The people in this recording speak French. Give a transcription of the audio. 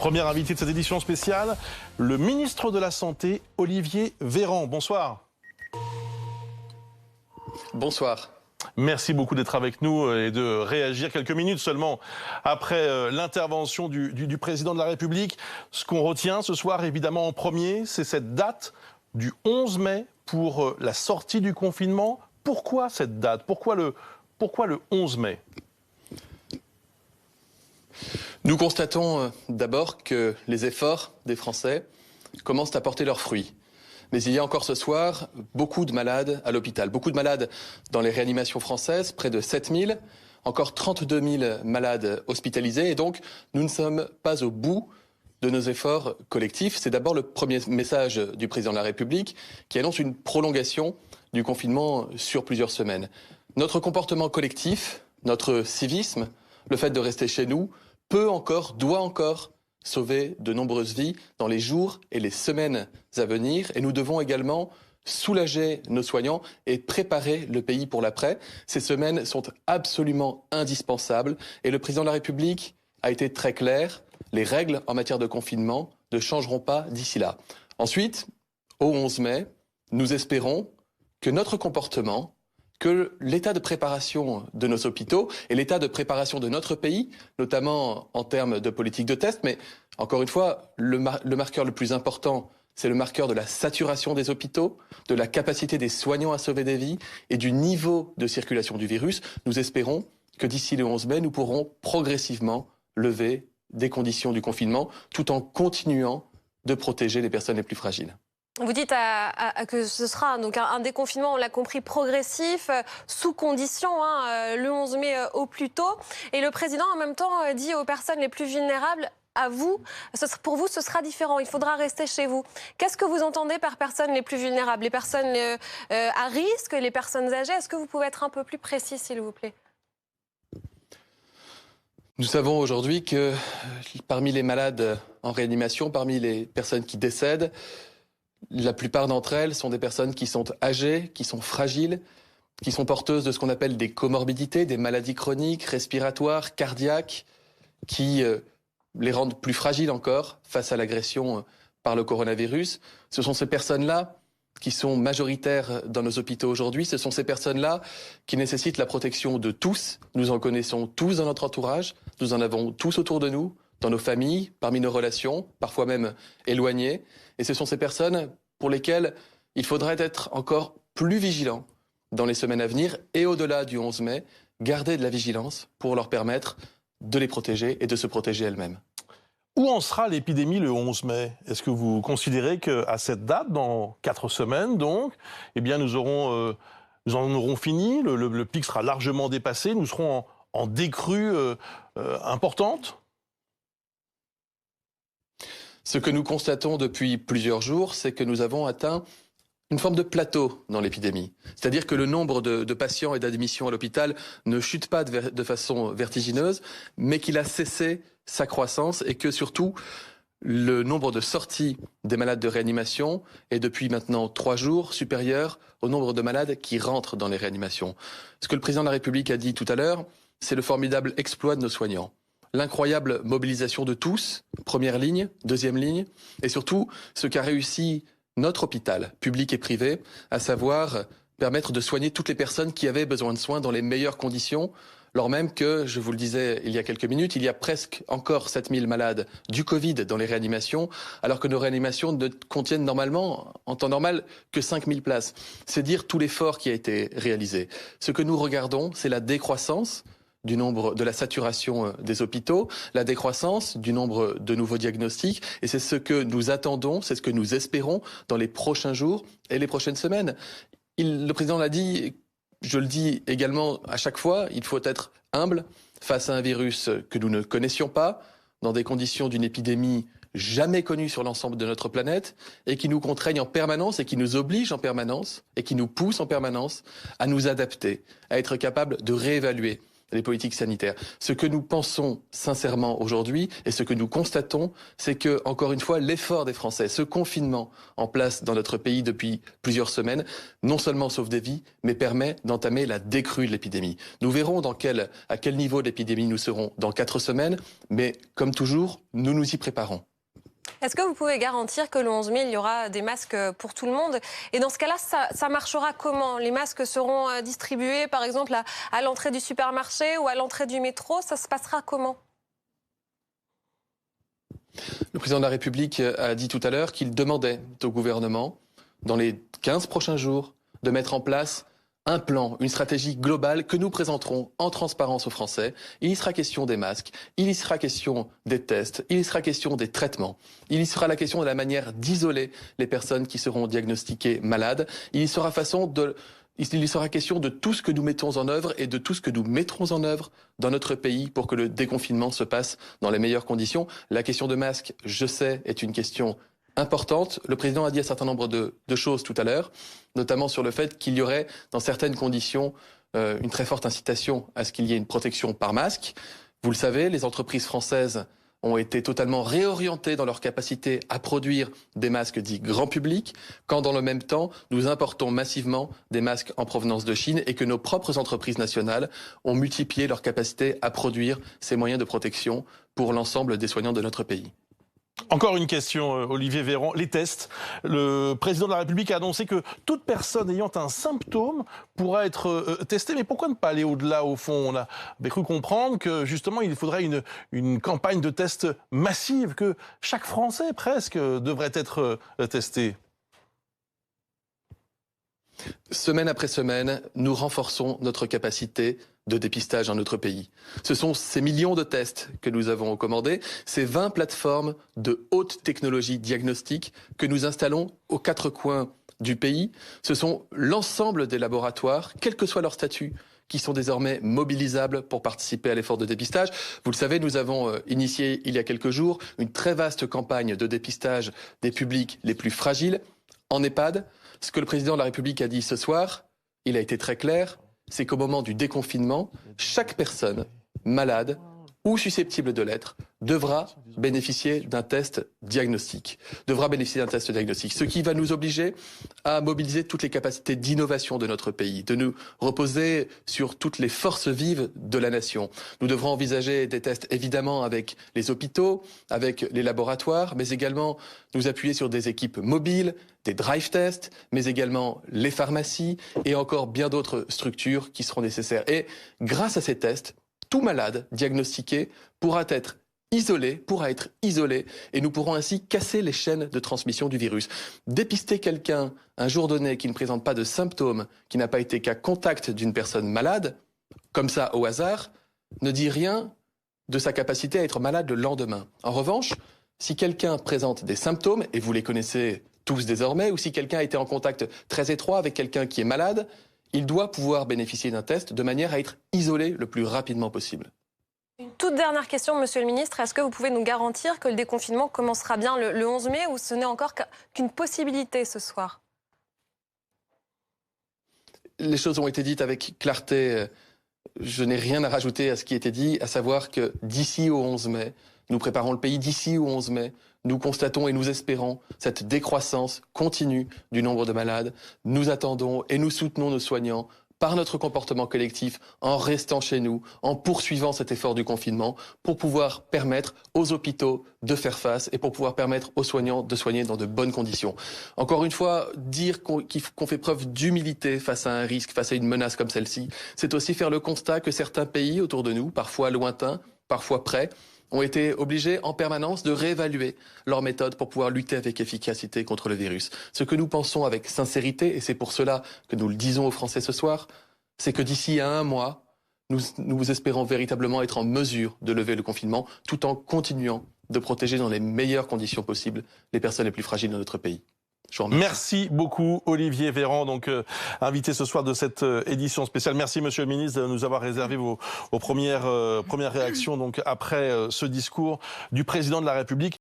Premier invité de cette édition spéciale, le ministre de la Santé, Olivier Véran. Bonsoir. Bonsoir. Merci beaucoup d'être avec nous et de réagir quelques minutes seulement après l'intervention du président de la République. Ce qu'on retient ce soir, évidemment, en premier, c'est cette date du 11 mai pour la sortie du confinement. Pourquoi cette date ? Pourquoi le 11 mai ? Nous constatons d'abord que les efforts des Français commencent à porter leurs fruits. Mais il y a encore ce soir beaucoup de malades à l'hôpital, beaucoup de malades dans les réanimations françaises, près de 7000, encore 32 000 malades hospitalisés. Et donc, nous ne sommes pas au bout de nos efforts collectifs. C'est d'abord le premier message du président de la République qui annonce une prolongation du confinement sur plusieurs semaines. Notre comportement collectif, notre civisme, le fait de rester chez nous, doit encore sauver de nombreuses vies dans les jours et les semaines à venir. Et nous devons également soulager nos soignants et préparer le pays pour l'après. Ces semaines sont absolument indispensables. Et le président de la République a été très clair. Les règles en matière de confinement ne changeront pas d'ici là. Ensuite, au 11 mai, nous espérons que notre comportement, que l'état de préparation de nos hôpitaux et l'état de préparation de notre pays, notamment en termes de politique de test, mais encore une fois, le marqueur le plus important, c'est le marqueur de la saturation des hôpitaux, de la capacité des soignants à sauver des vies et du niveau de circulation du virus. Nous espérons que d'ici le 11 mai, nous pourrons progressivement lever des conditions du confinement tout en continuant de protéger les personnes les plus fragiles. Vous dites que ce sera donc un déconfinement, on l'a compris, progressif, sous condition, le 11 mai au plus tôt. Et le président, en même temps, dit aux personnes les plus vulnérables, pour vous, ce sera différent, il faudra rester chez vous. Qu'est-ce que vous entendez par personnes les plus vulnérables ? Les personnes à risque, les personnes âgées ? Est-ce que vous pouvez être un peu plus précis, s'il vous plaît ? Nous savons aujourd'hui que parmi les malades en réanimation, parmi les personnes qui décèdent, la plupart d'entre elles sont des personnes qui sont âgées, qui sont fragiles, qui sont porteuses de ce qu'on appelle des comorbidités, des maladies chroniques, respiratoires, cardiaques, qui les rendent plus fragiles encore face à l'agression par le coronavirus. Ce sont ces personnes-là qui sont majoritaires dans nos hôpitaux aujourd'hui. Ce sont ces personnes-là qui nécessitent la protection de tous. Nous en connaissons tous dans notre entourage, nous en avons tous autour de nous, dans nos familles, parmi nos relations, parfois même éloignées. Et ce sont ces personnes pour lesquelles il faudrait être encore plus vigilant dans les semaines à venir et au-delà du 11 mai, garder de la vigilance pour leur permettre de les protéger et de se protéger elles-mêmes. Où en sera l'épidémie le 11 mai ? Est-ce que vous considérez qu'à cette date, dans 4 semaines donc, eh bien nous en aurons fini, le pic sera largement dépassé, nous serons en décrue importante ? Ce que nous constatons depuis plusieurs jours, c'est que nous avons atteint une forme de plateau dans l'épidémie. C'est-à-dire que le nombre de patients et d'admissions à l'hôpital ne chute pas de façon vertigineuse, mais qu'il a cessé sa croissance et que surtout, le nombre de sorties des malades de réanimation est depuis maintenant 3 jours supérieur au nombre de malades qui rentrent dans les réanimations. Ce que le président de la République a dit tout à l'heure, c'est le formidable exploit de nos soignants. L'incroyable mobilisation de tous, première ligne, deuxième ligne, et surtout ce qu'a réussi notre hôpital, public et privé, à savoir permettre de soigner toutes les personnes qui avaient besoin de soins dans les meilleures conditions, lors même que, je vous le disais il y a quelques minutes, il y a presque encore 7000 malades du Covid dans les réanimations, alors que nos réanimations ne contiennent normalement, en temps normal, que 5000 places. C'est dire tout l'effort qui a été réalisé. Ce que nous regardons, c'est la décroissance du nombre de la saturation des hôpitaux, la décroissance du nombre de nouveaux diagnostics, et c'est ce que nous attendons, c'est ce que nous espérons dans les prochains jours et les prochaines semaines. Le président l'a dit, je le dis également à chaque fois, il faut être humble face à un virus que nous ne connaissions pas, dans des conditions d'une épidémie jamais connue sur l'ensemble de notre planète, et qui nous contraignent en permanence, et qui nous obligent en permanence, et qui nous poussent en permanence à nous adapter, à être capables de réévaluer, les politiques sanitaires. Ce que nous pensons sincèrement aujourd'hui et ce que nous constatons, c'est que, encore une fois, l'effort des Français, ce confinement en place dans notre pays depuis plusieurs semaines, non seulement sauve des vies, mais permet d'entamer la décrue de l'épidémie. Nous verrons à quel niveau de l'épidémie nous serons dans 4 semaines, mais comme toujours, nous nous y préparons. Est-ce que vous pouvez garantir que le 11 mai, il y aura des masques pour tout le monde? Et dans ce cas-là, ça marchera comment? Les masques seront distribués, par exemple, à l'entrée du supermarché ou à l'entrée du métro? Ça se passera comment? Le président de la République a dit tout à l'heure qu'il demandait au gouvernement, dans les 15 prochains jours, de mettre en place un plan, une stratégie globale que nous présenterons en transparence aux Français. Il y sera question des masques, il y sera question des tests, il y sera question des traitements, il y sera la question de la manière d'isoler les personnes qui seront diagnostiquées malades, il y sera question de tout ce que nous mettons en œuvre et de tout ce que nous mettrons en œuvre dans notre pays pour que le déconfinement se passe dans les meilleures conditions. La question de masques, je sais, est une question importante. Le président a dit un certain nombre de choses tout à l'heure, notamment sur le fait qu'il y aurait, dans certaines conditions, une très forte incitation à ce qu'il y ait une protection par masque. Vous le savez, les entreprises françaises ont été totalement réorientées dans leur capacité à produire des masques dits grand public, quand dans le même temps, nous importons massivement des masques en provenance de Chine et que nos propres entreprises nationales ont multiplié leur capacité à produire ces moyens de protection pour l'ensemble des soignants de notre pays. Encore une question, Olivier Véran. Les tests. Le président de la République a annoncé que toute personne ayant un symptôme pourra être testée. Mais pourquoi ne pas aller au-delà, au fond? On avait cru comprendre que, justement, il faudrait une campagne de tests massive, que chaque Français, presque, devrait être testé. Semaine après semaine, nous renforçons notre capacité de dépistage dans notre pays. Ce sont ces millions de tests que nous avons commandés, ces 20 plateformes de haute technologie diagnostique que nous installons aux 4 coins du pays. Ce sont l'ensemble des laboratoires, quel que soit leur statut, qui sont désormais mobilisables pour participer à l'effort de dépistage. Vous le savez, nous avons initié il y a quelques jours une très vaste campagne de dépistage des publics les plus fragiles en EHPAD. Ce que le président de la République a dit ce soir, il a été très clair, c'est qu'au moment du déconfinement, chaque personne malade ou susceptible de l'être devra bénéficier d'un test diagnostique. Ce qui va nous obliger à mobiliser toutes les capacités d'innovation de notre pays, de nous reposer sur toutes les forces vives de la nation. Nous devrons envisager des tests évidemment avec les hôpitaux, avec les laboratoires, mais également nous appuyer sur des équipes mobiles, des drive tests, mais également les pharmacies et encore bien d'autres structures qui seront nécessaires. Et grâce à ces tests, tout malade diagnostiqué pourra être isolé, et nous pourrons ainsi casser les chaînes de transmission du virus. Dépister quelqu'un un jour donné qui ne présente pas de symptômes, qui n'a pas été qu'à contact d'une personne malade, comme ça au hasard, ne dit rien de sa capacité à être malade le lendemain. En revanche, si quelqu'un présente des symptômes, et vous les connaissez tous désormais, ou si quelqu'un a été en contact très étroit avec quelqu'un qui est malade, il doit pouvoir bénéficier d'un test de manière à être isolé le plus rapidement possible. Une toute dernière question, Monsieur le Ministre. Est-ce que vous pouvez nous garantir que le déconfinement commencera bien le 11 mai ou ce n'est encore qu'une possibilité ce soir? Les choses ont été dites avec clarté. Je n'ai rien à rajouter à ce qui a été dit, à savoir que d'ici au 11 mai, nous préparons le pays d'ici au 11 mai. Nous constatons et nous espérons cette décroissance continue du nombre de malades. Nous attendons et nous soutenons nos soignants par notre comportement collectif, en restant chez nous, en poursuivant cet effort du confinement, pour pouvoir permettre aux hôpitaux de faire face et pour pouvoir permettre aux soignants de soigner dans de bonnes conditions. Encore une fois, dire qu'on fait preuve d'humilité face à un risque, face à une menace comme celle-ci, c'est aussi faire le constat que certains pays autour de nous, parfois lointains, parfois près, ont été obligés en permanence de réévaluer leurs méthodes pour pouvoir lutter avec efficacité contre le virus. Ce que nous pensons avec sincérité, et c'est pour cela que nous le disons aux Français ce soir, c'est que d'ici à 1 mois, nous espérons véritablement être en mesure de lever le confinement tout en continuant de protéger dans les meilleures conditions possibles les personnes les plus fragiles de notre pays. Merci beaucoup Olivier Véran, donc invité ce soir de cette édition spéciale. Merci Monsieur le Ministre de nous avoir réservé vos premières réactions donc après ce discours du Président de la République.